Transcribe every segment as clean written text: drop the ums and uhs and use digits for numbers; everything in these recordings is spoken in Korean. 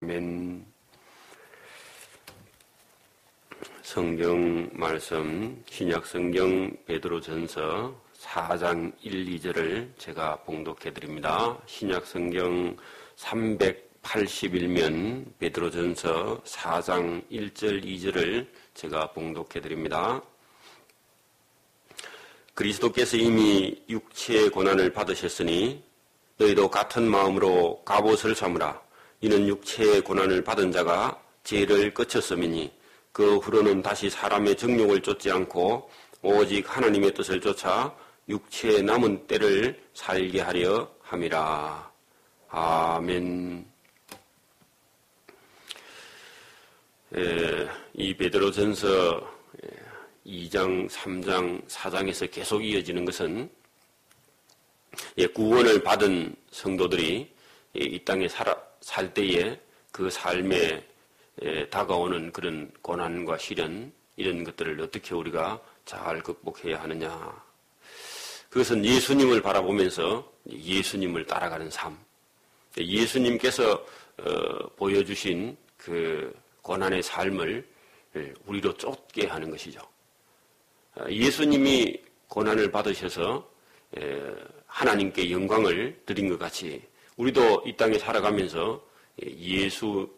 아멘. 성경 말씀 신약 성경 베드로전서 4장 1, 2절을 제가 봉독해 드립니다. 신약 성경 381면 베드로전서 4장 1절 2절을 제가 봉독해 드립니다. 그리스도께서 이미 육체의 고난을 받으셨으니 너희도 같은 마음으로 갑옷을 삼으라. 이는 육체의 고난을 받은 자가 죄를 끝쳤음이니 그 후로는 다시 사람의 정욕을 쫓지 않고 오직 하나님의 뜻을 쫓아 육체의 남은 때를 살게 하려 함이라. 아멘. 이 베드로전서 2장, 3장, 4장에서 계속 이어지는 것은 구원을 받은 성도들이 이 땅에 살 때에 그 삶에 다가오는 그런 고난과 시련 이런 것들을 어떻게 우리가 잘 극복해야 하느냐. 그것은 예수님을 바라보면서 예수님을 따라가는 삶. 예수님께서 보여주신 그 고난의 삶을 우리로 쫓게 하는 것이죠. 예수님이 고난을 받으셔서 하나님께 영광을 드린 것 같이 우리도 이 땅에 살아가면서 예수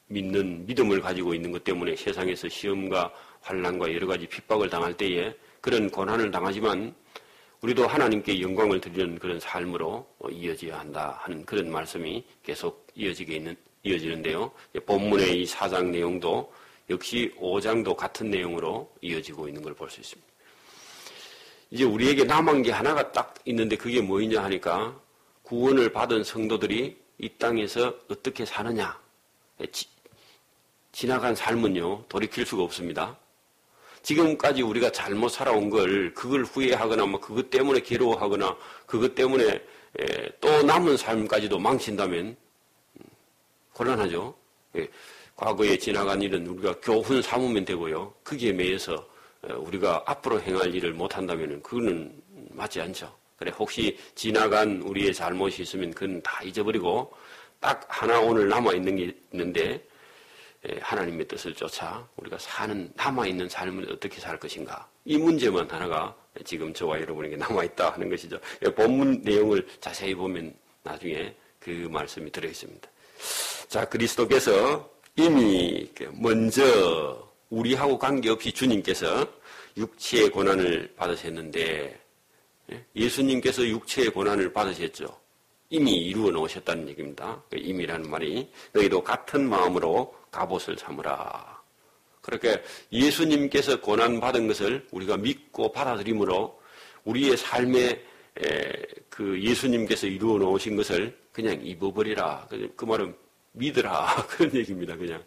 믿는 믿음을 가지고 있는 것 때문에 세상에서 시험과 환난과 여러 가지 핍박을 당할 때에 그런 고난을 당하지만 우리도 하나님께 영광을 드리는 그런 삶으로 이어져야 한다 하는 그런 말씀이 계속 이어지는데요. 본문의 이 4장 내용도 역시 5장도 같은 내용으로 이어지고 있는 걸 볼 수 있습니다. 이제 우리에게 남은 게 하나가 딱 있는데 그게 뭐냐 하니까 구원을 받은 성도들이 이 땅에서 어떻게 사느냐. 지나간 삶은요, 돌이킬 수가 없습니다. 지금까지 우리가 잘못 살아온 그걸 후회하거나, 그것 때문에 괴로워하거나, 그것 때문에 또 남은 삶까지도 망친다면, 곤란하죠. 과거에 지나간 일은 우리가 교훈 삼으면 되고요. 거기에 매여서 우리가 앞으로 행할 일을 못한다면, 그거는 맞지 않죠. 그래, 혹시 지나간 우리의 잘못이 있으면 그건 다 잊어버리고 딱 하나 오늘 남아있는 게 있는데 하나님의 뜻을 쫓아 우리가 사는 남아있는 삶을 어떻게 살 것인가. 이 문제만 하나가 지금 저와 여러분에게 남아있다 하는 것이죠. 본문 내용을 자세히 보면 나중에 그 말씀이 들어있습니다. 자, 그리스도께서 이미 먼저 우리하고 관계없이 주님께서 육체의 고난을 받으셨는데 예수님께서 육체의 고난을 받으셨죠. 이미 이루어 놓으셨다는 얘기입니다. 이미라는 말이 너희도 같은 마음으로 갑옷을 삼으라. 그렇게 예수님께서 고난받은 것을 우리가 믿고 받아들임으로 우리의 삶에 그 예수님께서 이루어 놓으신 것을 그냥 입어버리라. 그 말은 믿으라. 그런 얘기입니다. 그냥.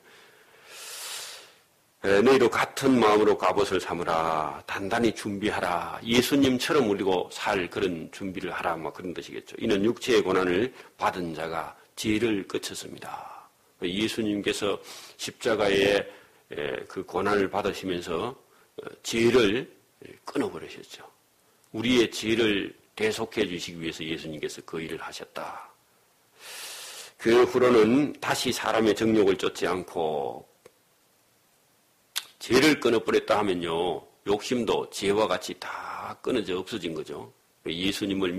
너희도 같은 마음으로 갑옷을 삼으라. 단단히 준비하라. 예수님처럼 우리고 살 그런 준비를 하라. 그런 뜻이겠죠. 이는 육체의 고난을 받은 자가 죄를 끝쳤습니다. 예수님께서 십자가에 그 고난을 받으시면서 죄를 끊어버리셨죠. 우리의 죄를 대속해 주시기 위해서 예수님께서 그 일을 하셨다. 그 후로는 다시 사람의 정욕을 쫓지 않고 죄를 끊어버렸다 하면요, 욕심도 죄와 같이 다 끊어져 없어진 거죠. 예수님을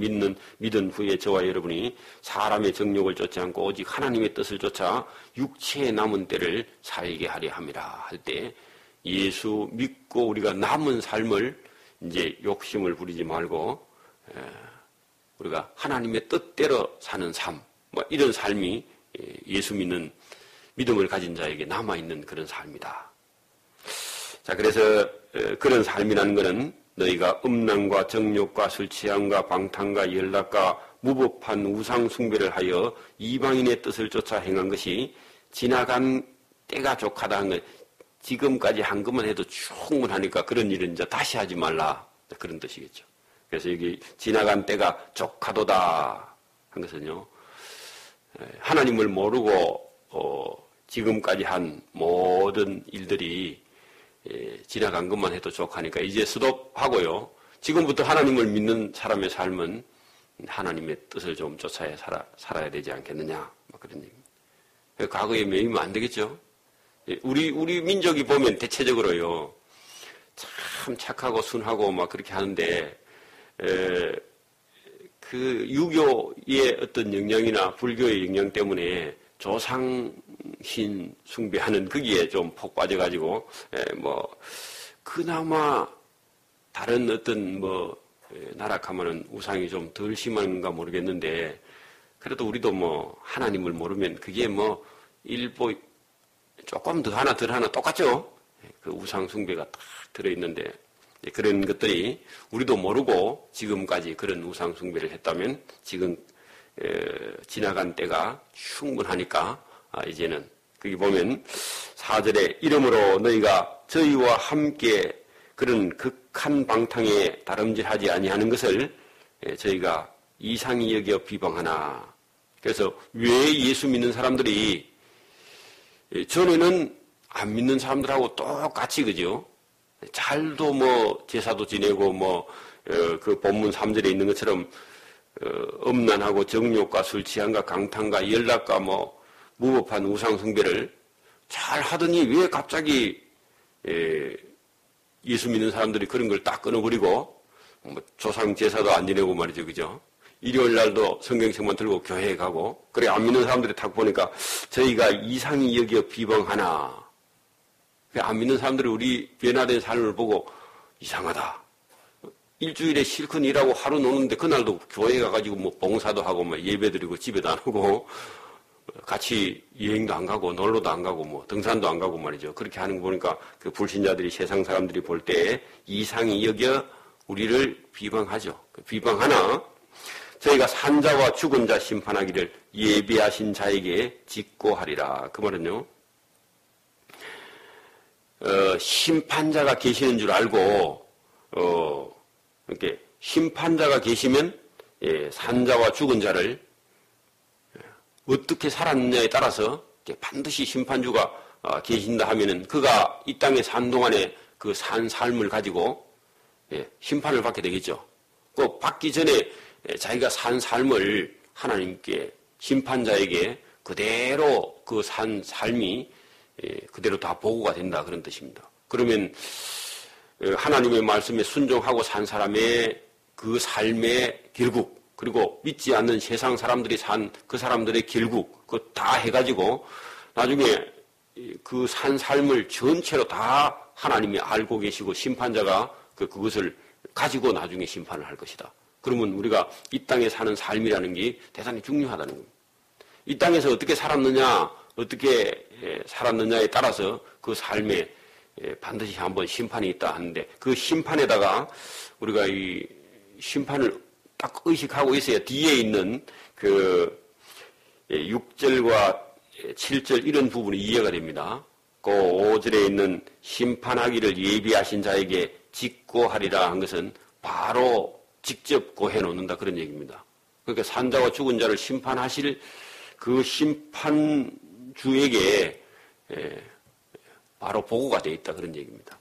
믿은 후에 저와 여러분이 사람의 정욕을 쫓지 않고 오직 하나님의 뜻을 쫓아 육체의 남은 때를 살게 하려 함이라 할 때 예수 믿고 우리가 남은 삶을 이제 욕심을 부리지 말고 우리가 하나님의 뜻대로 사는 삶, 이런 삶이 예수 믿는 믿음을 가진 자에게 남아있는 그런 삶이다. 자, 그래서 그런 삶이라는 것은 너희가 음란과 정욕과 술 취함과 방탕과 연락과 무법한 우상 숭배를 하여 이방인의 뜻을 쫓아 행한 것이 지나간 때가 족하다 한 것, 지금까지 한 것만 해도 충분하니까 그런 일은 이제 다시 하지 말라. 그런 뜻이겠죠. 그래서 여기 지나간 때가 족하도다 한 것은요, 하나님을 모르고 지금까지 한 모든 일들이 지나간 것만 해도 족하니까 이제 스톱하고요. 지금부터 하나님을 믿는 사람의 삶은 하나님의 뜻을 좀 쫓아야 살아야 되지 않겠느냐. 그런 얘기입니다. 과거에 매이면 안 되겠죠. 우리 민족이 보면 대체적으로요, 참 착하고 순하고 막 그렇게 하는데, 그 유교의 어떤 영향이나 불교의 영향 때문에 조상신 숭배하는 거기에 좀 폭 빠져가지고, 그나마 다른 어떤 나락하면은 우상이 좀 덜 심한가 모르겠는데, 그래도 우리도 하나님을 모르면 그게 일부 조금 더 하나 덜 하나 똑같죠? 그 우상 숭배가 딱 들어있는데, 그런 것들이 우리도 모르고 지금까지 그런 우상 숭배를 했다면 지금 지나간 때가 충분하니까 이제는 거기 보면 4절에 이러므로 너희가 저희와 함께 그런 극한 방탕에 다름질하지 아니하는 것을 저희가 이상히 여겨 비방하나. 그래서 왜 예수 믿는 사람들이 전에는 안 믿는 사람들하고 똑같이 그죠? 잘도 제사도 지내고 그 본문 3절에 있는 것처럼 음란하고 정욕과 술 취함과 강탕과 연락과 무법한 우상 숭배를 잘 하더니 왜 갑자기 예수 믿는 사람들이 그런 걸 딱 끊어버리고 조상 제사도 안 지내고 말이죠, 그죠? 일요일 날도 성경책만 들고 교회에 가고 그래 안 믿는 사람들이 딱 보니까 저희가 이상히 여겨 비방하나. 안 믿는 사람들이 우리 변화된 삶을 보고 이상하다. 일주일에 실컷 일하고 하루 노는데 그날도 교회 가가지고 봉사도 하고 예배드리고 집에도 안 오고 같이 여행도 안 가고 놀러도 안 가고 등산도 안 가고 말이죠. 그렇게 하는 거 보니까 그 불신자들이 세상 사람들이 볼 때 이상히 여겨 우리를 비방하죠. 비방하나 저희가 산자와 죽은 자 심판하기를 예비하신 자에게 직고하리라. 그 말은요. 심판자가 계시는 줄 알고, 이렇게 심판자가 계시면, 산자와 죽은 자를 어떻게 살았느냐에 따라서 반드시 심판주가 계신다 하면은 그가 이 땅에 산 동안에 그 산 삶을 가지고 심판을 받게 되겠죠. 그 받기 전에 자기가 산 삶을 하나님께 심판자에게 그대로 그 산 삶이 그대로 다 보고가 된다 그런 뜻입니다. 그러면 하나님의 말씀에 순종하고 산 사람의 그 삶의 결국 그리고 믿지 않는 세상 사람들이 산 그 사람들의 결국 그거 다 해가지고 나중에 그 산 삶을 전체로 다 하나님이 알고 계시고 심판자가 그것을 가지고 나중에 심판을 할 것이다. 그러면 우리가 이 땅에 사는 삶이라는 게 대단히 중요하다는 겁니다. 이 땅에서 어떻게 살았느냐 어떻게 살았느냐에 따라서 그 삶에 반드시 한번 심판이 있다 하는데 그 심판에다가 우리가 이 심판을 딱 의식하고 있어야 뒤에 있는 그 6절과 7절 이런 부분이 이해가 됩니다. 그 5절에 있는 심판하기를 예비하신 자에게 직고하리라 한 것은 바로 직접 고해 놓는다 그런 얘기입니다. 그러니까 산자와 죽은 자를 심판하실 그 심판주에게 바로 보고가 되어 있다 그런 얘기입니다.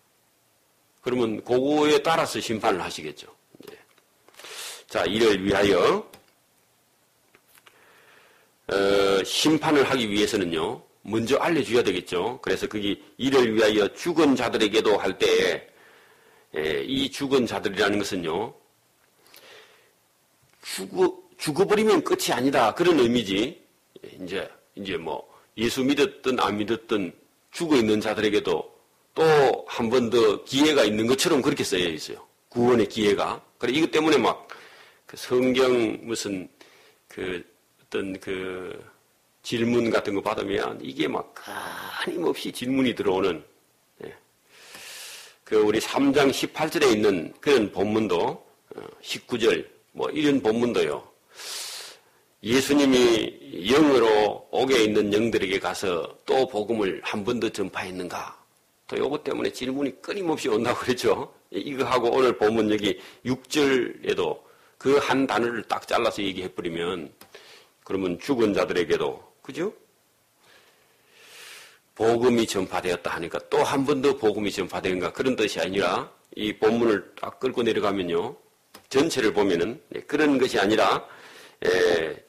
그러면 그거에 따라서 심판을 하시겠죠. 자, 이를 위하여 심판을 하기 위해서는요. 먼저 알려줘야 되겠죠. 그래서 거기 이를 위하여 죽은 자들에게도 할 때 이 죽은 자들이라는 것은요. 죽어버리면 끝이 아니다. 그런 의미지. 이제 예수 믿었든 안 믿었든 죽어 있는 자들에게도 또 한 번 더 기회가 있는 것처럼 그렇게 쓰여 있어요. 구원의 기회가. 그래 이것 때문에 그 성경 무슨 어떤 질문 같은 거 받으면 이게 끊임없이 질문이 들어오는 우리 3장 18절에 있는 그런 본문도 19절 이런 본문도요. 예수님이 영으로 옥에 있는 영들에게 가서 또 복음을 한 번 더 전파했는가? 또 요것 때문에 질문이 끊임없이 온다고 그랬죠. 이거하고 오늘 본문 여기 6절에도 그 한 단어를 딱 잘라서 얘기해버리면 그러면 죽은 자들에게도 그죠? 복음이 전파되었다 하니까 또 한 번 더 복음이 전파되는가 그런 뜻이 아니라 이 본문을 딱 끌고 내려가면요. 전체를 보면은 그런 것이 아니라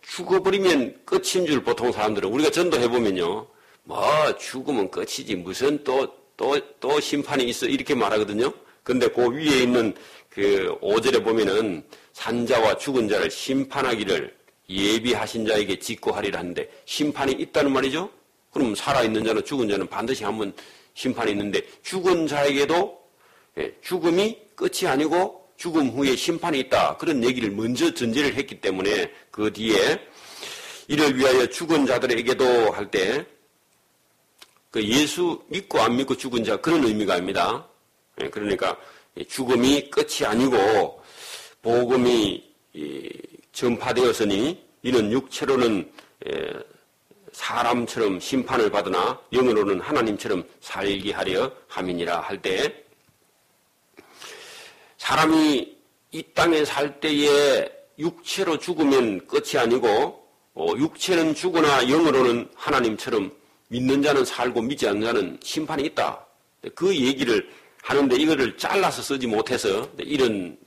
죽어버리면 끝인 줄 보통 사람들은 우리가 전도해보면요. 뭐 죽으면 끝이지 무슨 또 심판이 있어 이렇게 말하거든요. 근데 그 위에 있는 그 5절에 보면은 산자와 죽은 자를 심판하기를 예비하신 자에게 직고하리라 하는데 심판이 있다는 말이죠. 그럼 살아있는 자는 죽은 자는 반드시 한번 심판이 있는데 죽은 자에게도 죽음이 끝이 아니고 죽음 후에 심판이 있다. 그런 얘기를 먼저 전제를 했기 때문에 그 뒤에 이를 위하여 죽은 자들에게도 할 때 그 예수 믿고 안 믿고 죽은 자 그런 의미가 아닙니다. 그러니까 죽음이 끝이 아니고 복음이 전파되었으니 이는 육체로는 사람처럼 심판을 받으나 영으로는 하나님처럼 살게 하려 함이니라 할 때 사람이 이 땅에 살 때에 육체로 죽으면 끝이 아니고 육체는 죽으나 영으로는 하나님처럼 믿는 자는 살고 믿지 않는 자는 심판이 있다. 그 얘기를 하는데 이거를 잘라서 쓰지 못해서 이런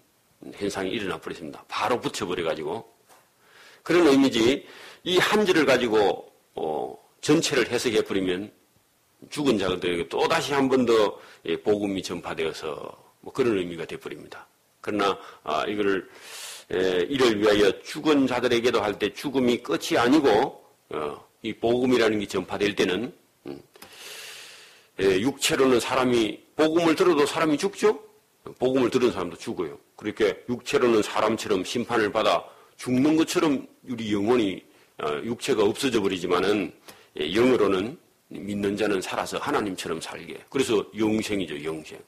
현상이 일어나 버렸습니다. 바로 붙여버려가지고. 그런 의미지 이 한 절을 가지고 전체를 해석해버리면 죽은 자들에게 또다시 한 번 더 복음이 전파되어서 뭐 그런 의미가 되어버립니다. 그러나 이거를 이를 위하여 죽은 자들에게도 할 때 죽음이 끝이 아니고 이 복음이라는 게 전파될 때는 육체로는 사람이 복음을 들어도 사람이 죽죠. 복음을 들은 사람도 죽어요. 그렇게 육체로는 사람처럼 심판을 받아 죽는 것처럼 우리 영혼이 육체가 없어져 버리지만은 영으로는 믿는 자는 살아서 하나님처럼 살게. 그래서 영생이죠, 영생.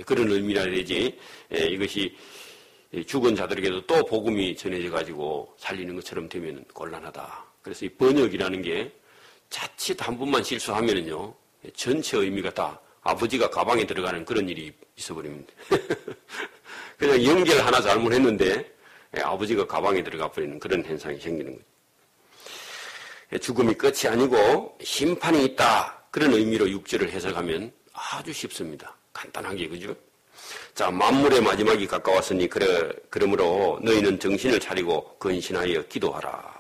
그런 의미라 되지. 이것이 죽은 자들에게도 또 복음이 전해져 가지고 살리는 것처럼 되면 곤란하다. 그래서 이 번역이라는 게 자칫 한 번만 실수하면은요 전체 의미가 다 아버지가 가방에 들어가는 그런 일이 있어버립니다. 그냥 연결 하나 잘못했는데 아버지가 가방에 들어가 버리는 그런 현상이 생기는 거죠. 죽음이 끝이 아니고 심판이 있다. 그런 의미로 6절을 해석하면 아주 쉽습니다. 간단하게, 그죠? 자, 만물의 마지막이 가까웠으니 그러므로 너희는 정신을 차리고 근신하여 기도하라.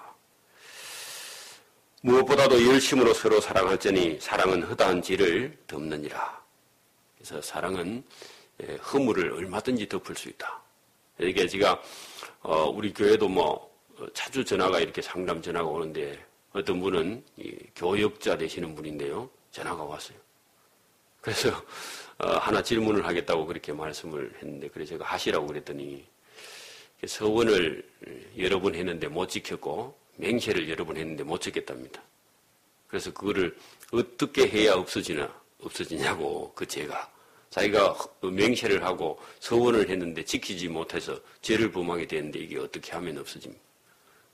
무엇보다도 열심으로 서로 사랑할지니 사랑은 허다한 죄를 덮느니라. 그래서 사랑은 허물을 얼마든지 덮을 수 있다. 이게 제가 우리 교회도 뭐 자주 전화가 이렇게 상담 전화가 오는데 어떤 분은 교역자 되시는 분인데요. 전화가 왔어요. 그래서 하나 질문을 하겠다고 그렇게 말씀을 했는데 그래서 제가 하시라고 그랬더니 서원을 여러 번 했는데 못 지켰고 맹세를 여러 번 했는데 못 지켰답니다. 그래서 그거를 어떻게 해야 없어지냐고 그 죄가 자기가 맹세를 하고 서원을 했는데 지키지 못해서 죄를 범하게 되는데 이게 어떻게 하면 없어집니까?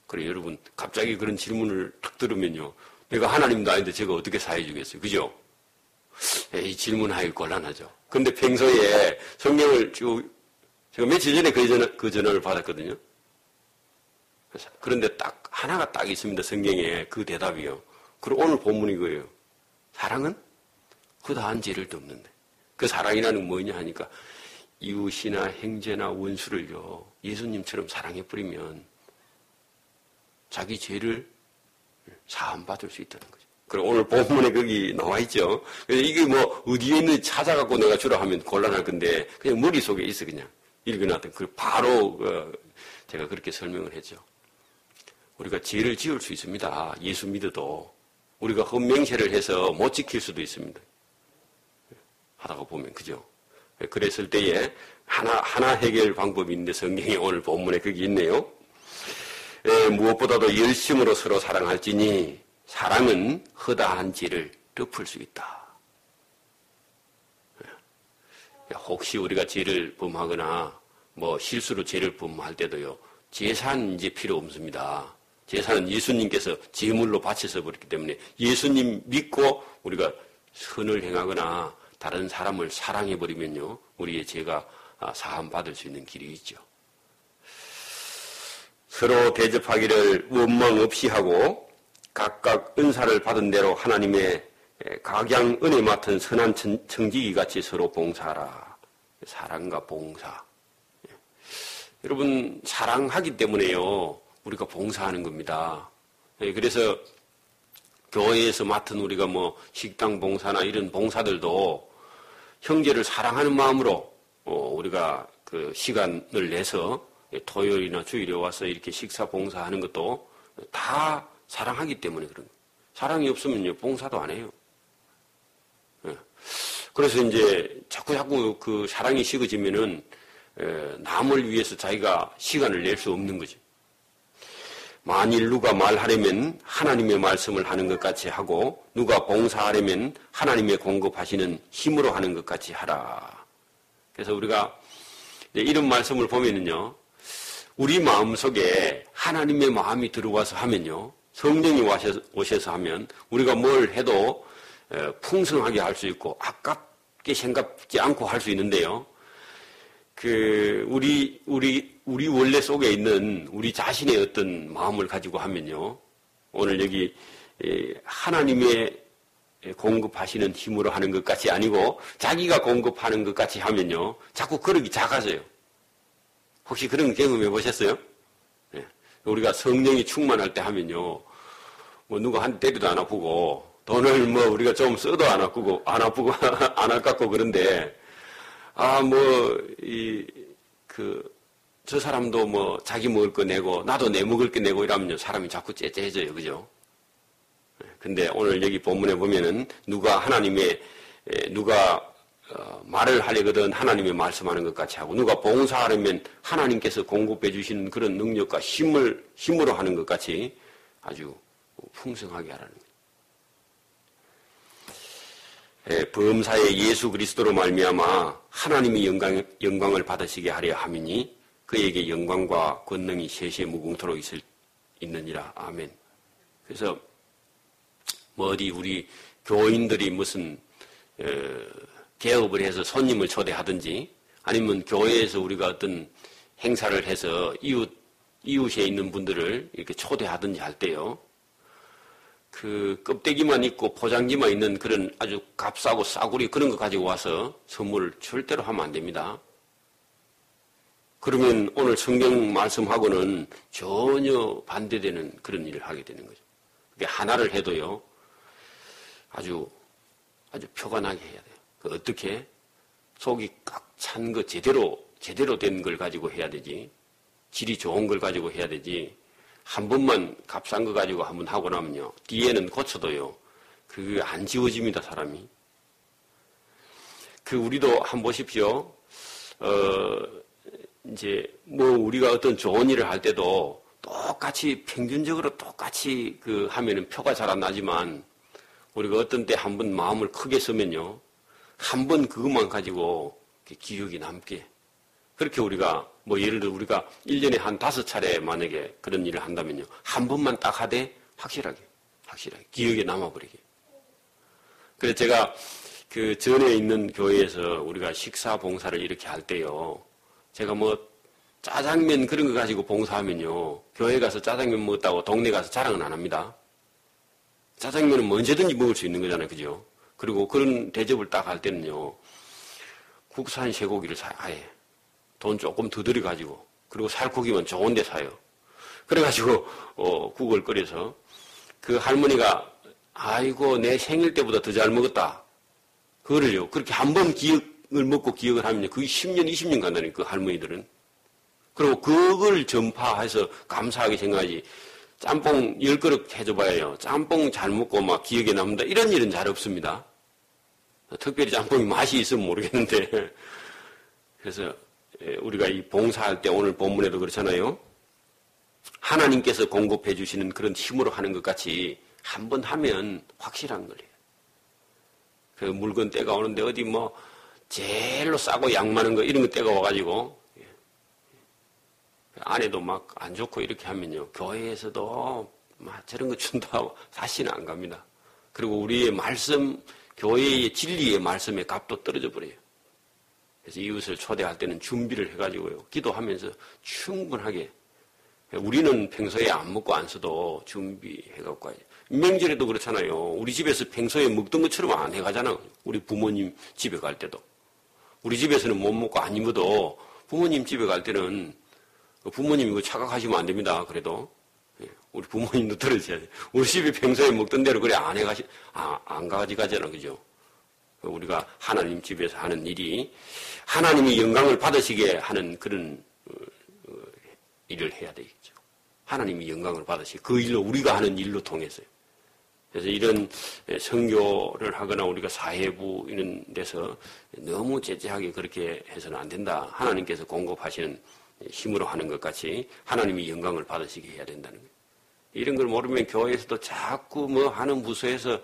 그래 여러분 갑자기 그런 질문을 탁 들으면요 내가 하나님도 아닌데 제가 어떻게 사해 주겠어요, 그죠? 이 질문하기 곤란하죠. 근데 평소에 성경을 쭉 제가 며칠 전에 그 전화를 받았거든요. 그런데 딱 하나가 딱 있습니다. 성경에 그 대답이요. 그리고 오늘 본문이 그거예요. 사랑은 허다한 죄를 덮는데 그 사랑이라는 건 뭐냐 하니까 이웃이나 형제나 원수를요 예수님처럼 사랑해버리면 자기 죄를 사함받을 수 있다는 거죠. 그리고 오늘 본문에 거기 나와 있죠. 그래서 이게 뭐 어디에 있는지 찾아갖고 내가 주라 하면 곤란할 건데 그냥 머릿속에 있어 그냥 읽어놨던 그 바로 제가 그렇게 설명을 했죠. 우리가 죄를 지을 수 있습니다. 예수 믿어도 우리가 헛맹세를 해서 못 지킬 수도 있습니다. 하다가 보면 그죠. 그랬을 때에 하나 해결 방법이 있는데 성경에 오늘 본문에 거기 있네요. 무엇보다도 열심으로 서로 사랑할지니 사랑은 허다한 죄를 덮을 수 있다. 혹시 우리가 죄를 범하거나 뭐 실수로 죄를 범할 때도요. 제사는 이제 필요 없습니다. 제사는 예수님께서 제물로 바쳐서 버렸기 때문에 예수님 믿고 우리가 선을 행하거나 다른 사람을 사랑해버리면요. 우리의 죄가 사함 받을 수 있는 길이 있죠. 서로 대접하기를 원망 없이 하고 각각 은사를 받은 대로 하나님의 각양 은혜 맡은 선한 청지기 같이 서로 봉사하라. 사랑과 봉사. 여러분 사랑하기 때문에요. 우리가 봉사하는 겁니다. 그래서 교회에서 맡은 우리가 뭐 식당 봉사나 이런 봉사들도 형제를 사랑하는 마음으로 우리가 그 시간을 내서 토요일이나 주일에 와서 이렇게 식사 봉사하는 것도 다 사랑하기 때문에 그런 거예요. 사랑이 없으면요 봉사도 안 해요. 그래서 이제 자꾸 그 사랑이 식어지면은 남을 위해서 자기가 시간을 낼 수 없는 거죠. 만일 누가 말하려면 하나님의 말씀을 하는 것 같이 하고 누가 봉사하려면 하나님의 공급하시는 힘으로 하는 것 같이 하라. 그래서 우리가 이런 말씀을 보면은요, 우리 마음속에 하나님의 마음이 들어와서 하면요, 성령이 오셔서 하면 우리가 뭘 해도 풍성하게 할 수 있고 아깝게 생각지 않고 할 수 있는데요. 우리 원래 속에 있는 우리 자신의 어떤 마음을 가지고 하면요. 오늘 여기 하나님의 공급하시는 힘으로 하는 것 같이 아니고 자기가 공급하는 것 같이 하면요. 자꾸 그릇이 작아져요. 혹시 그런 경험해 보셨어요? 네. 우리가 성령이 충만할 때 하면요. 뭐 누가 한 대 때려도 안 아프고 돈을 뭐 우리가 좀 써도 안 아프고 안 아깝고 그런데 저 사람도 뭐 자기 먹을 거 내고 나도 내 먹을 거 내고 이러면요. 사람이 자꾸 째째해져요. 그죠? 근데 오늘 여기 본문에 보면은 누가 말을 하려거든 하나님의 말씀하는 것 같이 하고 누가 봉사하려면 하나님께서 공급해 주시는 그런 능력과 힘으로 하는 것 같이 아주 풍성하게 하라는 거예요. 범사에 예수 그리스도로 말미암아 하나님이 영광을 받으시게 하려 함이니 그에게 영광과 권능이 세세 무궁토록 있느니라. 아멘. 그래서 뭐 어디 우리 교인들이 무슨 개업을 해서 손님을 초대하든지 아니면 교회에서 우리가 어떤 행사를 해서 이웃에 있는 분들을 이렇게 초대하든지 할 때요. 그 껍데기만 있고 포장지만 있는 그런 아주 값싸고 싸구리 그런 거 가지고 와서 선물을 절대로 하면 안 됩니다. 그러면 오늘 성경 말씀하고는 전혀 반대되는 그런 일을 하게 되는 거죠. 그게 하나를 해도요. 아주 표가 나게 해야 돼요. 어떻게? 속이 꽉 찬 거 제대로 된 걸 가지고 해야 되지. 질이 좋은 걸 가지고 해야 되지. 한 번만 값싼 거 가지고 한번 하고 나면요. 뒤에는 고쳐도요. 그게 안 지워집니다, 사람이. 우리도 한번 보십시오. 이제, 우리가 어떤 좋은 일을 할 때도 평균적으로 똑같이 하면은 표가 잘 안 나지만, 우리가 어떤 때 한번 마음을 크게 쓰면요. 한 번 그것만 가지고 기억이 남게. 그렇게 우리가 예를 들어 우리가 1년에 한 5차례 만약에 그런 일을 한다면요. 한 번만 딱 하되 확실하게 기억에 남아버리게. 그래서 제가 전에 있는 교회에서 우리가 식사 봉사를 이렇게 할 때요. 제가 짜장면 그런 거 가지고 봉사하면요. 교회 가서 짜장면 먹었다고 동네 가서 자랑은 안 합니다. 짜장면은 언제든지 먹을 수 있는 거잖아요. 그죠? 그리고 그런 대접을 딱 할 때는요. 국산 쇠고기를 사요. 아예. 돈 조금 더 들여가지고. 그리고 살코기만 좋은 데 사요. 그래가지고 국을 끓여서 그 할머니가 아이고 내 생일 때보다 더 잘 먹었다. 그거를요. 그렇게 한 번 기억을 먹고 기억을 하면요. 그게 10년, 20년 간다니까 그 할머니들은. 그리고 그걸 전파해서 감사하게 생각하지. 짬뽕 10그릇 해줘봐요. 짬뽕 잘 먹고 막 기억에 남는다. 이런 일은 잘 없습니다. 특별히 짬뽕이 맛이 있으면 모르겠는데. 그래서 우리가 이 봉사할 때 오늘 본문에도 그렇잖아요. 하나님께서 공급해 주시는 그런 힘으로 하는 것 같이 한 번 하면 확실한 거예요. 그 물건 때가 오는데 어디 제일로 싸고 양 많은 거 이런 거 때가 와가지고 아내도 막 안 좋고 이렇게 하면요. 교회에서도 막 저런 거 준다고 다시는 안 갑니다. 그리고 우리의 말씀, 교회의 진리의 말씀의 값도 떨어져 버려요. 그래서 이웃을 초대할 때는 준비를 해가지고요. 기도하면서 충분하게. 우리는 평소에 안 먹고 안 써도 준비해갖고 가야죠. 명절에도 그렇잖아요. 우리 집에서 평소에 먹던 것처럼 안 해가잖아. 우리 부모님 집에 갈 때도. 우리 집에서는 못 먹고 안 입어도 부모님 집에 갈 때는 부모님 이거 착각하시면 안 됩니다. 그래도 우리 부모님도 들으셔야 돼요. 우리 집이 평소에 먹던 대로 그래 안 가져가잖아, 그죠? 우리가 하나님 집에서 하는 일이 하나님이 영광을 받으시게 하는 그런 일을 해야 되겠죠. 하나님이 영광을 받으시게 그 일로 우리가 하는 일로 통해서요. 그래서 이런 선교를 하거나 우리가 사회부 이런 데서 너무 째째하게 그렇게 해서는 안 된다. 하나님께서 공급하시는 힘으로 하는 것 같이 하나님이 영광을 받으시게 해야 된다는 거예요. 이런 걸 모르면 교회에서도 자꾸 뭐 하는 부서에서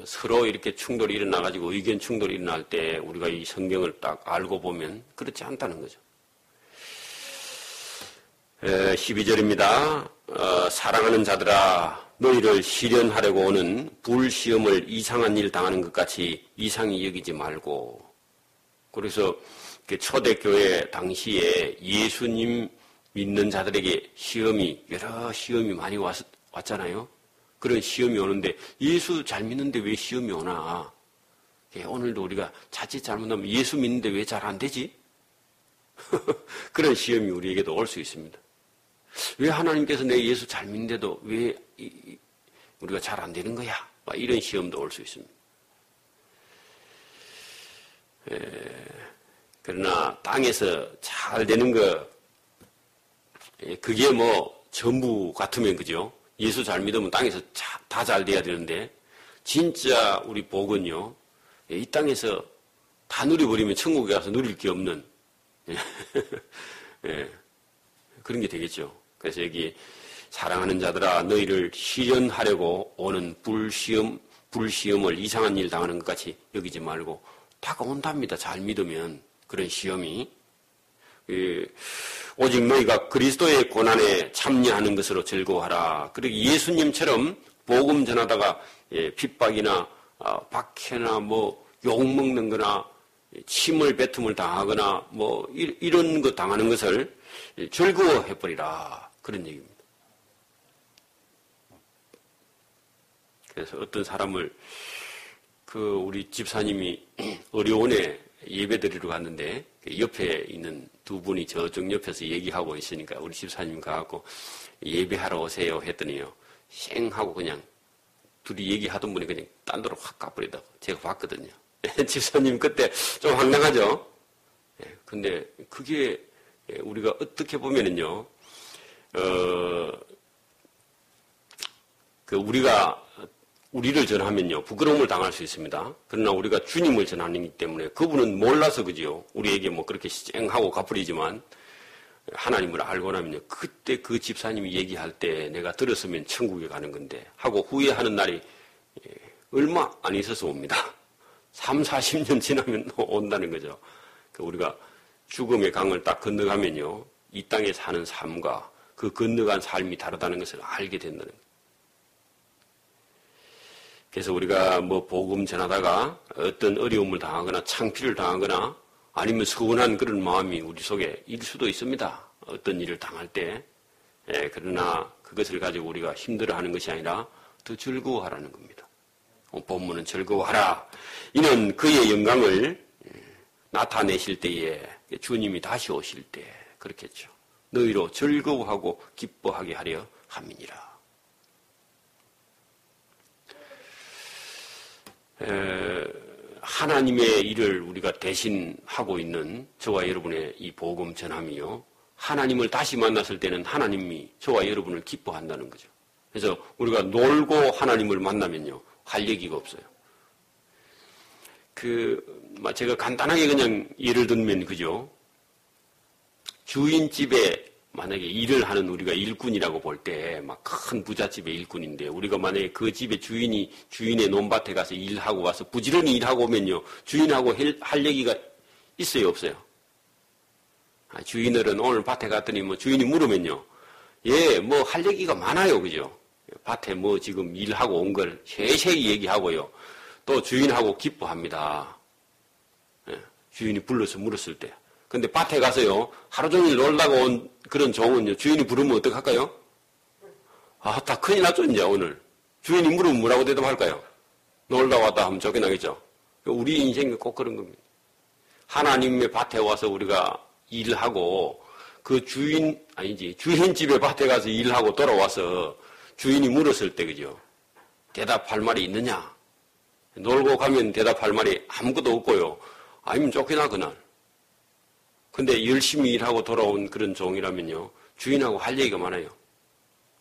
서로 이렇게 충돌이 일어나가지고 의견 충돌이 일어날 때 우리가 이 성경을 딱 알고 보면 그렇지 않다는 거죠. 12절입니다. 사랑하는 자들아 너희를 시련하려고 오는 불시험을 이상한 일 당하는 것 같이 이상히 여기지 말고. 그래서 초대교회 당시에 예수님 믿는 자들에게 여러 시험이 많이 왔잖아요. 그런 시험이 오는데 예수 잘 믿는데 왜 시험이 오나. 오늘도 우리가 자칫 잘못하면 예수 믿는데 왜 잘 안 되지? 그런 시험이 우리에게도 올 수 있습니다. 왜 하나님께서 내 예수 잘 믿는데도 왜 우리가 잘 안 되는 거야? 이런 시험도 올 수 있습니다. 그러나 땅에서 잘 되는 거 그게 뭐 전부 같으면 그죠? 예수 잘 믿으면 땅에서 다 잘 돼야 되는데 진짜 우리 복은요 이 땅에서 다 누려버리면 천국에 가서 누릴 게 없는 그런 게 되겠죠. 그래서 여기 사랑하는 자들아 너희를 시련하려고 오는 불시험을 이상한 일 당하는 것 같이 여기지 말고 다가온답니다. 잘 믿으면 그런 시험이 오직 너희가 그리스도의 고난에 참여하는 것으로 즐거워하라. 그리고 예수님처럼 복음 전하다가 핍박이나 박해나 뭐 욕먹는 거나 침을 뱉음을 당하거나 뭐 이런 거 당하는 것을 즐거워해버리라. 그런 얘기입니다. 그래서 어떤 사람을 우리 집사님이 어려운에 예배 드리러 갔는데 옆에 있는 두 분이 저쪽 옆에서 얘기하고 있으니까 우리 집사님 가갖고 예배하러 오세요 했더니요 쌩하고 그냥 둘이 얘기하던 분이 그냥 딴 데로 확 가버리다고 제가 봤거든요. 집사님 그때 좀 황당하죠. 근데 그게 우리가 어떻게 보면은요 우리가 우리를 전하면요 부끄러움을 당할 수 있습니다. 그러나 우리가 주님을 전하기 때문에 그분은 몰라서 그지요. 우리에게 뭐 그렇게 쌩하고 갚으리지만 하나님을 알고 나면요 그때 그 집사님이 얘기할 때 내가 들었으면 천국에 가는 건데 하고 후회하는 날이 얼마 안 있어서 옵니다. 3, 40년 지나면 온다는 거죠. 우리가 죽음의 강을 딱 건너가면요 이 땅에 사는 삶과 그 건너간 삶이 다르다는 것을 알게 된다는 거예요. 그래서 우리가 뭐 복음 전하다가 어떤 어려움을 당하거나 창피를 당하거나 아니면 서운한 그런 마음이 우리 속에 일 수도 있습니다. 어떤 일을 당할 때. 그러나 그것을 가지고 우리가 힘들어하는 것이 아니라 더 즐거워하라는 겁니다. 본문은 즐거워하라. 이는 그의 영광을 나타내실 때에 주님이 다시 오실 때 그렇겠죠. 너희로 즐거워하고 기뻐하게 하려 함이니라. 하나님의 일을 우리가 대신 하고 있는 저와 여러분의 이 복음 전함이요. 하나님을 다시 만났을 때는 하나님이 저와 여러분을 기뻐한다는 거죠. 그래서 우리가 놀고 하나님을 만나면요. 할 얘기가 없어요. 제가 간단하게 그냥 예를 들면, 그죠? 주인집에 만약에 일을 하는 우리가 일꾼이라고 볼 때, 막 큰 부잣집의 일꾼인데, 우리가 만약에 그 집의 주인의 논밭에 가서 일하고 와서 부지런히 일하고 오면요, 주인하고 할 얘기가 있어요, 없어요? 주인들은 오늘 밭에 갔더니 뭐 주인이 물으면요, 뭐 할 얘기가 많아요, 그죠? 밭에 뭐 지금 일하고 온 걸 세세히 얘기하고요. 또 주인하고 기뻐합니다. 주인이 불러서 물었을 때. 근데 밭에 가서요, 하루 종일 놀다가 온 그런 종은요, 주인이 부르면 어떡할까요? 다 큰일 났죠, 이제 오늘. 주인이 물으면 뭐라고 대답할까요? 놀다 왔다 하면 쫓겨나겠죠. 우리 인생이 꼭 그런 겁니다. 하나님의 밭에 와서 우리가 일을 하고, 그 주인 집에 밭에 가서 일하고 돌아와서 주인이 물었을 때, 그죠? 대답할 말이 있느냐? 놀고 가면 대답할 말이 아무것도 없고요. 아니면 쫓겨나, 그날. 근데 열심히 일하고 돌아온 그런 종이라면요, 주인하고 할 얘기가 많아요.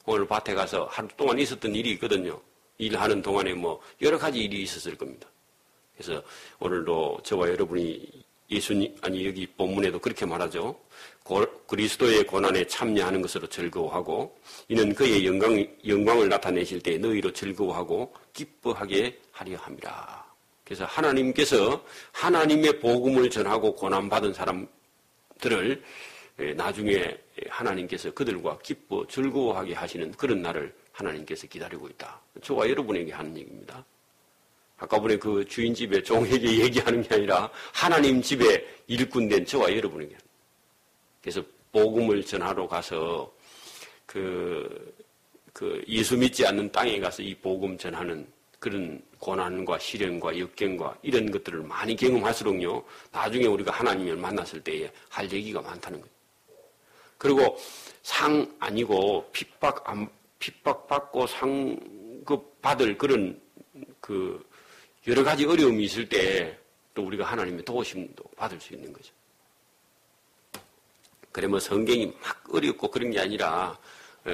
오늘 밭에 가서 하루 동안 있었던 일이 있거든요. 일하는 동안에 뭐 여러 가지 일이 있었을 겁니다. 그래서 오늘도 저와 여러분이 여기 본문에도 그렇게 말하죠. 그리스도의 고난에 참여하는 것으로 즐거워하고 이는 그의 영광을 나타내실 때 너희로 즐거워하고 기뻐하게 하려 함이라. 그래서 하나님께서 하나님의 복음을 전하고 고난받은 사람들을 나중에 하나님께서 그들과 기뻐 즐거워하게 하시는 그런 날을 하나님께서 기다리고 있다. 저와 여러분에게 하는 얘기입니다. 아까 전에 그 주인 집에 종에게 얘기하는 게 아니라 하나님 집에 일꾼 된 저와 여러분에게. 그래서 복음을 전하러 가서 그 예수 믿지 않는 땅에 가서 이 복음 전하는 그런 고난과 시련과 역경과 이런 것들을 많이 경험할수록요, 나중에 우리가 하나님을 만났을 때에 할 얘기가 많다는 거예요. 그리고 상 아니고 핍박받고 상급 받을 그런 여러 가지 어려움이 있을 때 또 우리가 하나님의 도우심도 받을 수 있는 거죠. 그래 뭐 성경이 막 어렵고 그런 게 아니라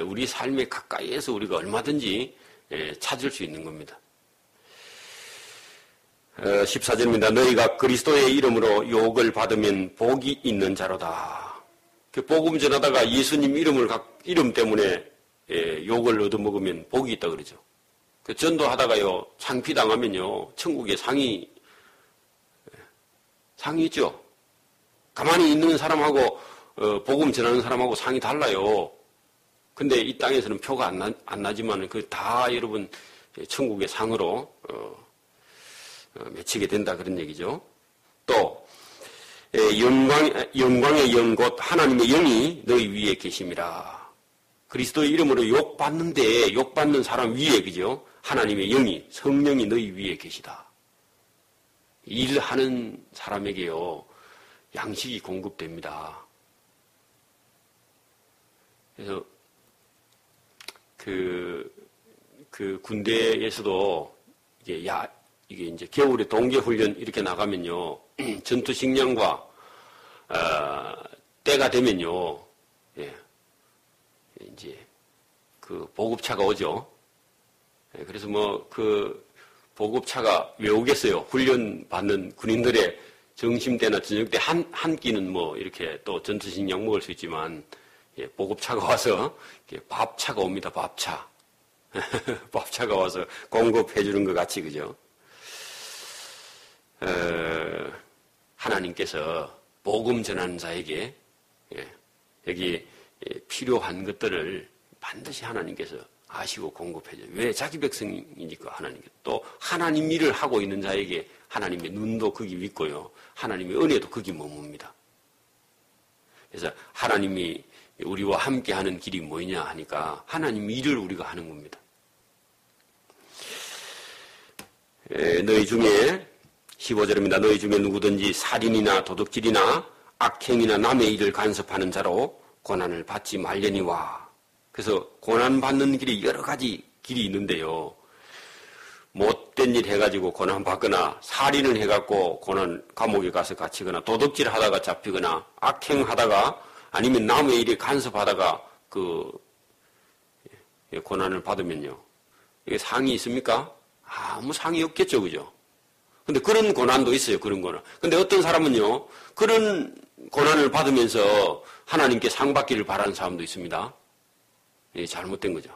우리 삶의 가까이에서 우리가 얼마든지 찾을 수 있는 겁니다. 14절입니다. 너희가 그리스도의 이름으로 욕을 받으면 복이 있는 자로다. 복음 전하다가 예수님 이름 때문에 욕을 얻어먹으면 복이 있다 그러죠. 전도하다가요, 창피당하면요, 천국에 상이 있죠. 가만히 있는 사람하고 복음 전하는 사람하고 상이 달라요. 근데 이 땅에서는 표가 안 나지만 그 다 여러분 천국의 상으로 맺히게 된다 그런 얘기죠. 또 영광의 영 곧 하나님의 영이 너희 위에 계심이라. 그리스도의 이름으로 욕받는데 욕받는 사람 위에, 그죠? 하나님의 영이, 성령이 너희 위에 계시다. 일하는 사람에게요, 양식이 공급됩니다. 그래서 그 군대에서도 이게 이제 겨울에 동계훈련 이렇게 나가면요, 전투식량과 때가 되면요, 이제 그 보급차가 오죠. 그래서 뭐 보급차가 왜 오겠어요? 훈련 받는 군인들의 점심때나 저녁때 한 끼는 뭐 이렇게 또 전투식량 먹을 수 있지만, 보급차가 와서 밥차가 옵니다. 밥차. 밥차가 와서 공급해 주는 것 같이, 그죠? 하나님께서 복음 전하는 자에게 여기 필요한 것들을 반드시 하나님께서 아시고 공급해 줘요. 왜? 자기 백성이니까 하나님께서. 또 하나님 일을 하고 있는 자에게 하나님의 눈도 거기 있고요, 하나님의 은혜도 거기 머뭅니다. 그래서 하나님이 우리와 함께 하는 길이 뭐냐 하니까 하나님 일을 우리가 하는 겁니다. 너희 중에 15절입니다. 너희 중에 누구든지 살인이나 도둑질이나 악행이나 남의 일을 간섭하는 자로 고난을 받지 말려니와. 그래서 고난받는 길이 여러 가지 길이 있는데요, 못된 일 해가지고 고난받거나, 살인을 해갖고 감옥에 가서 갇히거나, 도둑질 하다가 잡히거나, 악행하다가, 아니면 남의 일에 간섭하다가 고난을 받으면요, 이게 상이 있습니까? 아무 상이 없겠죠, 그죠? 근데 그런 고난도 있어요, 그런 고난. 근데 어떤 사람은요, 그런 고난을 받으면서 하나님께 상 받기를 바라는 사람도 있습니다. 이게 잘못된 거죠.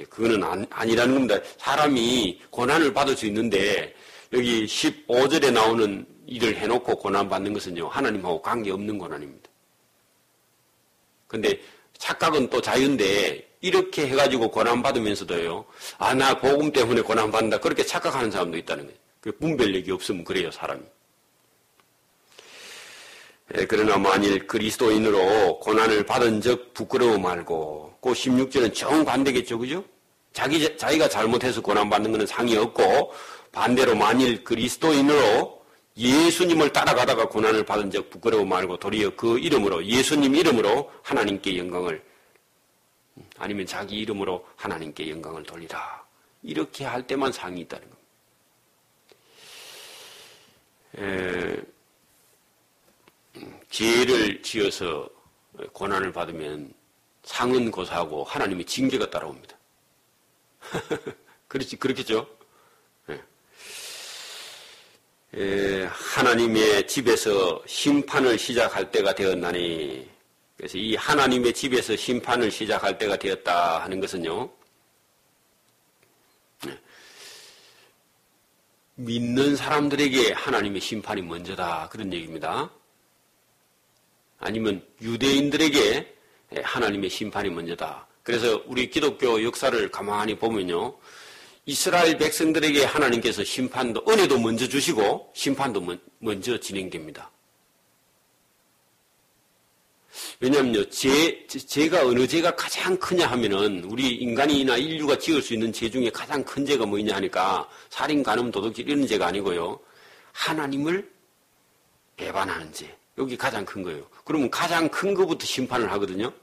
그거는 아니라는 겁니다. 사람이 고난을 받을 수 있는데, 여기 15절에 나오는 일을 해놓고 고난받는 것은요, 하나님하고 관계없는 고난입니다. 근데 착각은 또 자유인데, 이렇게 해가지고 고난받으면서도요, 나 복음 때문에 고난받는다, 그렇게 착각하는 사람도 있다는 거예요. 그 분별력이 없으면 그래요, 사람이. 그러나 만일 그리스도인으로 고난을 받은 적 부끄러워 말고, 그 16절은 정반대겠죠, 그죠? 자기가 잘못해서 고난받는 것은 상이 없고, 반대로 만일 그리스도인으로 예수님을 따라가다가 고난을 받은 적 부끄러워 말고 도리어 그 이름으로, 예수님 이름으로 하나님께 영광을, 아니면 자기 이름으로 하나님께 영광을 돌리라. 이렇게 할 때만 상이 있다는 겁니다. 죄를 지어서 고난을 받으면 상은 고사하고 하나님의 징계가 따라옵니다. 그렇겠죠? 하나님의 집에서 심판을 시작할 때가 되었나니, 그래서 이 하나님의 집에서 심판을 시작할 때가 되었다 하는 것은요, 믿는 사람들에게 하나님의 심판이 먼저다, 그런 얘기입니다. 아니면 유대인들에게 하나님의 심판이 먼저다. 그래서 우리 기독교 역사를 가만히 보면요, 이스라엘 백성들에게 하나님께서 심판도, 은혜도 먼저 주시고 심판도 먼저 진행됩니다. 왜냐하면요, 죄가 어느 죄가 가장 크냐 하면은, 우리 인간이나 인류가 지을 수 있는 죄 중에 가장 큰 죄가 뭐냐 하니까, 살인, 간음, 도둑질 이런 죄가 아니고요, 하나님을 배반하는 죄. 여기 가장 큰 거예요. 그러면 가장 큰 것부터 심판을 하거든요.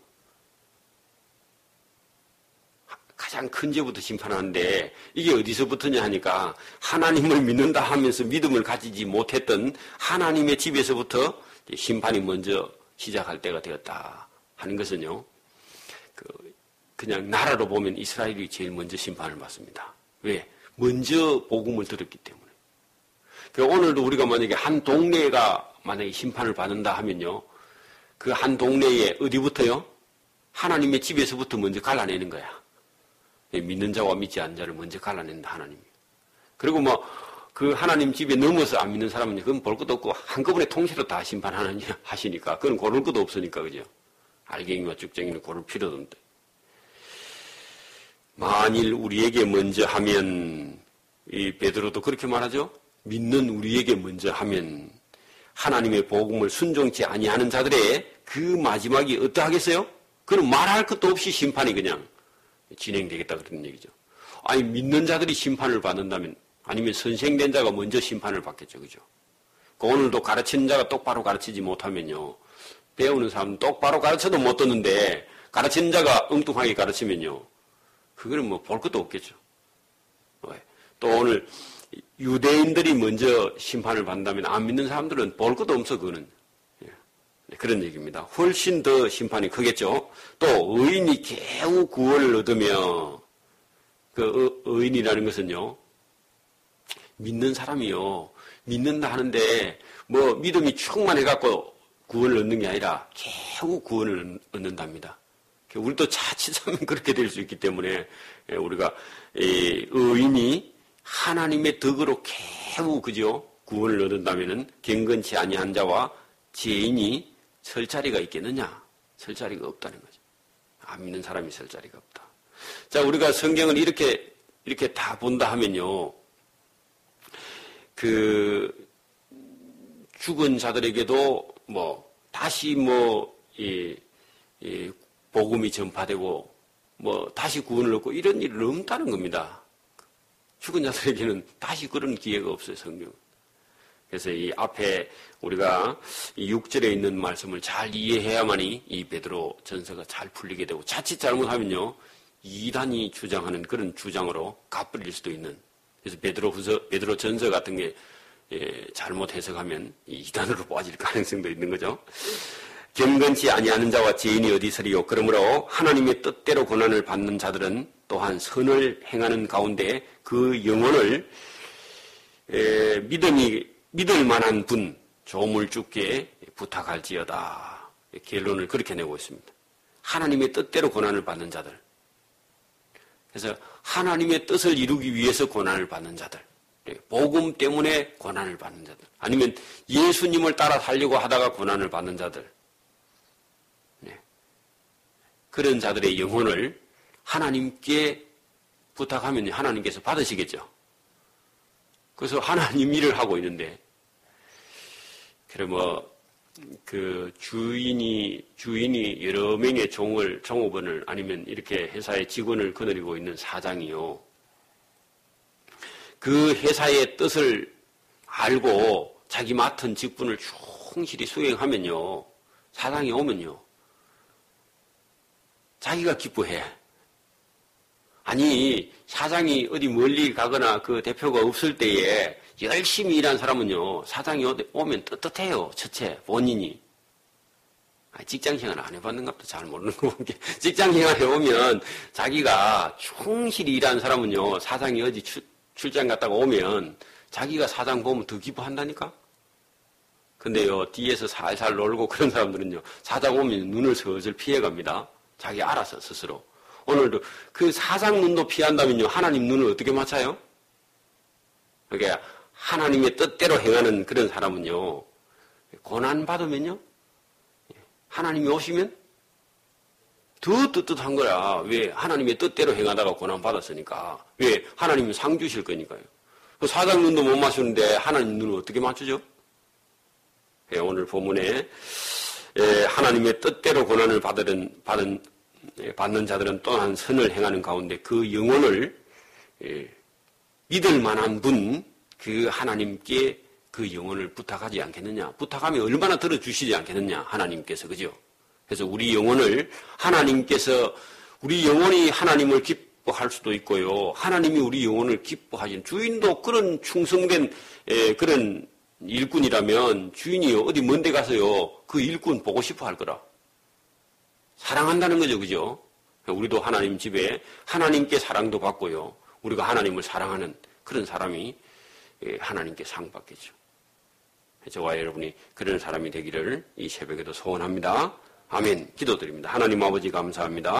가장 큰 죄부터 심판하는데, 이게 어디서부터냐 하니까, 하나님을 믿는다 하면서 믿음을 가지지 못했던 하나님의 집에서부터 심판이 먼저 시작할 때가 되었다 하는 것은요, 그냥 나라로 보면 이스라엘이 제일 먼저 심판을 받습니다. 왜? 먼저 복음을 들었기 때문에. 오늘도 우리가 만약에 한 동네가 만약에 심판을 받는다 하면요, 그 한 동네에 어디부터요? 하나님의 집에서부터 먼저 갈라내는 거야. 믿는 자와 믿지 않는 자를 먼저 갈라낸다, 하나님이. 그리고 그 하나님 집에 넘어서 안 믿는 사람은 그건 볼 것도 없고 한꺼번에 통째로 다 심판하시니까 그건 고를 것도 없으니까, 그죠? 알갱이와 쭉쟁이는 고를 필요도 없는데. 만일 우리에게 먼저 하면, 이 베드로도 그렇게 말하죠? 믿는 우리에게 먼저 하면 하나님의 복음을 순종치 아니하는 자들의 그 마지막이 어떠하겠어요? 그럼 말할 것도 없이 심판이 그냥 진행되겠다, 그런 얘기죠. 아니, 믿는 자들이 심판을 받는다면, 아니면 선생된 자가 먼저 심판을 받겠죠, 그죠? 오늘도 가르치는 자가 똑바로 가르치지 못하면요, 배우는 사람은 똑바로 가르쳐도 못 듣는데, 가르치는 자가 엉뚱하게 가르치면요, 그거는 볼 것도 없겠죠. 또 오늘 유대인들이 먼저 심판을 받는다면 안 믿는 사람들은 볼 것도 없어, 그거는. 그런 얘기입니다. 훨씬 더 심판이 크겠죠. 또 의인이 겨우 구원을 얻으며, 그 의인이라는 것은요, 믿는 사람이요, 믿는다 하는데 믿음이 충만해갖고 구원을 얻는 게 아니라 겨우 구원을 얻는답니다. 우리도 자칫하면 그렇게 될 수 있기 때문에 우리가 의인이 하나님의 덕으로 겨우, 그죠, 구원을 얻는다면은 경건치 아니한 자와 죄인이 설 자리가 있겠느냐? 설 자리가 없다는 거죠. 안 믿는 사람이 설 자리가 없다. 자, 우리가 성경을 이렇게 다 본다 하면요, 죽은 자들에게도 다시 복음이 전파되고 다시 구원을 얻고 이런 일은 없다는 겁니다. 죽은 자들에게는 다시 그런 기회가 없어요, 성경은. 그래서 이 앞에 우리가 이 6절에 있는 말씀을 잘 이해해야만이 이 베드로 전서가 잘 풀리게 되고, 자칫 잘못하면요, 이단이 주장하는 그런 주장으로 갚으릴 수도 있는, 그래서 베드로 전서 같은 게 잘못 해석하면 이단으로 빠질 가능성도 있는 거죠. 경건치 아니하는 자와 죄인이 어디 있으리요? 그러므로 하나님의 뜻대로 고난을 받는 자들은 또한 선을 행하는 가운데 그 영혼을 믿을 만한 분, 조물주께 부탁할지어다. 결론을 그렇게 내고 있습니다. 하나님의 뜻대로 고난을 받는 자들. 그래서 하나님의 뜻을 이루기 위해서 고난을 받는 자들. 복음 때문에 고난을 받는 자들. 아니면 예수님을 따라 살려고 하다가 고난을 받는 자들. 그런 자들의 영혼을 하나님께 부탁하면 하나님께서 받으시겠죠. 그래서 하나님 일을 하고 있는데, 그래 주인이 여러 명의 종업원을 아니면 이렇게 회사의 직원을 거느리고 있는 사장이요, 그 회사의 뜻을 알고 자기 맡은 직분을 충실히 수행하면요. 사장이 오면요. 자기가 기뻐해. 아니, 사장이 어디 멀리 가거나 그 대표가 없을 때에 열심히 일한 사람은요, 사장이 오면 떳떳해요. 첫째, 본인이. 직장생활 안 해봤는가 보다 잘 모르는 거 보니까. 직장생활에 오면 자기가 충실히 일한 사람은요, 사장이 어디 출장 갔다가 오면 자기가 사장 보면 더 기뻐한다니까? 근데요, 뒤에서 살살 놀고 그런 사람들은요, 사장 오면 눈을 슬슬 피해갑니다. 자기 알아서 스스로. 오늘도 그 사장 눈도 피한다면요, 하나님 눈을 어떻게 맞춰요? 그러니까 하나님의 뜻대로 행하는 그런 사람은요, 고난받으면요, 하나님이 오시면 더 떳떳한 거야. 왜? 하나님의 뜻대로 행하다가 고난받았으니까. 왜? 하나님은 상 주실 거니까요. 그 사장 눈도 못 맞추는데 하나님 눈을 어떻게 맞추죠? 오늘 본문에 하나님의 뜻대로 고난을 받는 자들은 또한 선을 행하는 가운데 그 영혼을 믿을 만한 분, 그 하나님께 그 영혼을 부탁하지 않겠느냐. 부탁하면 얼마나 들어주시지 않겠느냐. 하나님께서. 그죠? 그래서 우리 영혼을 하나님께서, 우리 영혼이 하나님을 기뻐할 수도 있고요. 하나님이 우리 영혼을 기뻐하신, 주인도 그런 충성된 그런 일꾼이라면 주인이 어디 먼 데 가서요, 그 일꾼 보고 싶어 할 거라. 사랑한다는 거죠. 그죠? 우리도 하나님 집에 하나님께 사랑도 받고요. 우리가 하나님을 사랑하는 그런 사람이 하나님께 상 받겠죠. 저와 여러분이 그런 사람이 되기를 이 새벽에도 소원합니다. 아멘. 기도드립니다. 하나님 아버지 감사합니다.